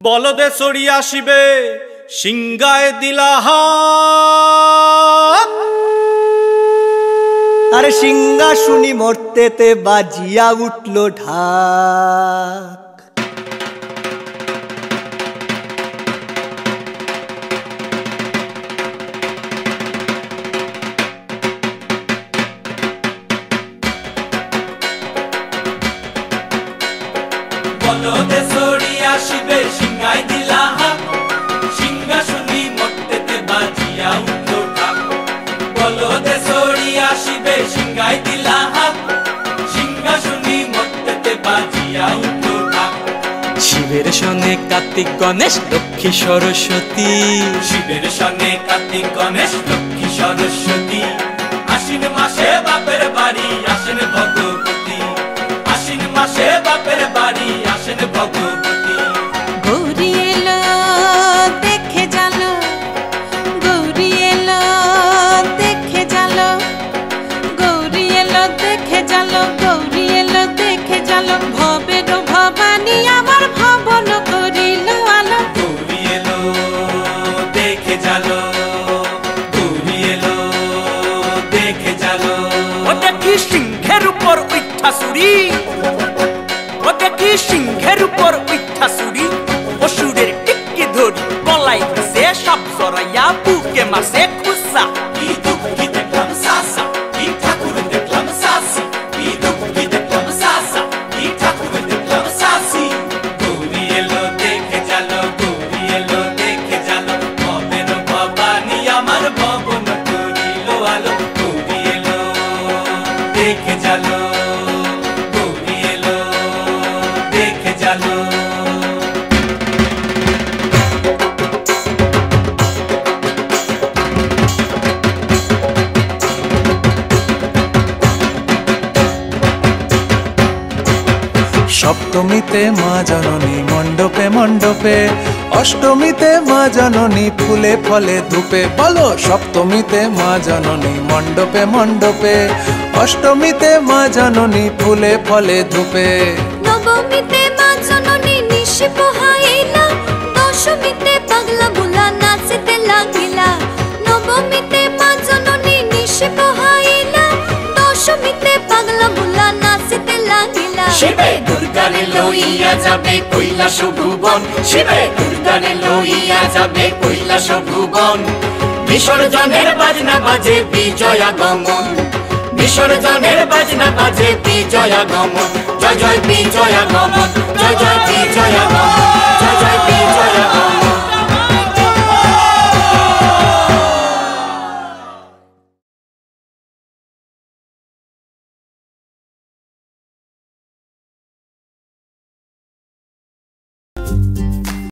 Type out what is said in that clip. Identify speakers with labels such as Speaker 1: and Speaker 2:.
Speaker 1: বলদে চড়ি আসিবে সিংগায় দিলা হাত।
Speaker 2: আরে সিংহা শুনি মরতেতে বাজিয়া উঠলো ঢাক।
Speaker 1: বলদে চড়ি আসিবে সিংগায় দিলা হাত, সিংহা শুনি মরতেতে বাজিয়া উঠলো ঢাক। বলদে চড়ি আসিবে সিংগায় দিলা হাত, সিংহা শুনি মরতেতে বাজিয়া উঠলো ঢাক।
Speaker 3: শিবের সঙ্গে কার্তিক গণেশ লক্ষ্মী সরস্বতী,
Speaker 1: শিবের সঙ্গে কার্তিক গণেশ লক্ষ্মী সরস্বতী। আশ্বিন মাসে বাপের বাড়ি আসেন ভগবতী, আশ্বিন মাসে বাপের বাড়ি আসেন ভগবতী।
Speaker 4: গৌরী এলো দেখে জালো, গৌরী এলো দেখে জালো, গৌরী এলো দেখে জালো, গৌরী এলো দেখে জালো। ভবের ভবানী আমার ভবন করিল আলো।
Speaker 1: গৌরী এলো দেখে জালো, গৌরী এলো দেখে জালো।
Speaker 3: ও দেখি সিংহের উপর উঠা চুরি, ও দেখি সিংহের উপর উঠা চুরি। অসুরের টিকি ধরি গলায় সে সব জড়াইয়া বুকে মাসে খুসা।
Speaker 1: কি দুঃখী দেখলাম সাসা, কি ঠাকুর দেখলাম সাসি, কি দুঃখী দেখলাম সাসা, কি ঠাকুর দেখলাম সাসি। গৌরী এলো দেখে জালো, গৌরী এলো দেখে জালো। ভবের ভবানী আমার ভবন করিল আলো। গৌরী এলো দেখে জালো, গৌরী এলো দেখে জালো।
Speaker 5: সপ্তমীতে মা জননী মণ্ডপে মণ্ডপে, অষ্টমীতে মা জননী ফুলে ফলে ধূপে। বলো সপ্তমীতে মা জননী মণ্ডপে মণ্ডপে, অষ্টমীতে মা জননী ফুলে ফলে ধূপে।
Speaker 4: নবমীতে মা জননী নিশি পোহাইলা, দশমীতে পাগলা বুলা নাচতে লাগিলা। নবমীতে মা জননী নিশি পোহাইলা, দশমীতে পাগলা বুলা নাচতে লাগিলা।
Speaker 1: শিবে দুর্গারে লইয়া যাবে কৈলাস ভুবন, শিবে দুর্গারে লইয়া যাবে কৈলাস ভুবন। বিসর্জনের বাজনা বাজে বিজয়া গমন, বিসর্জনের বাজনা বাজে বিজয়া গমন। জয় জয় বিজয়া গমন, জয় জয় বিজয়া গমন, জয় জয়।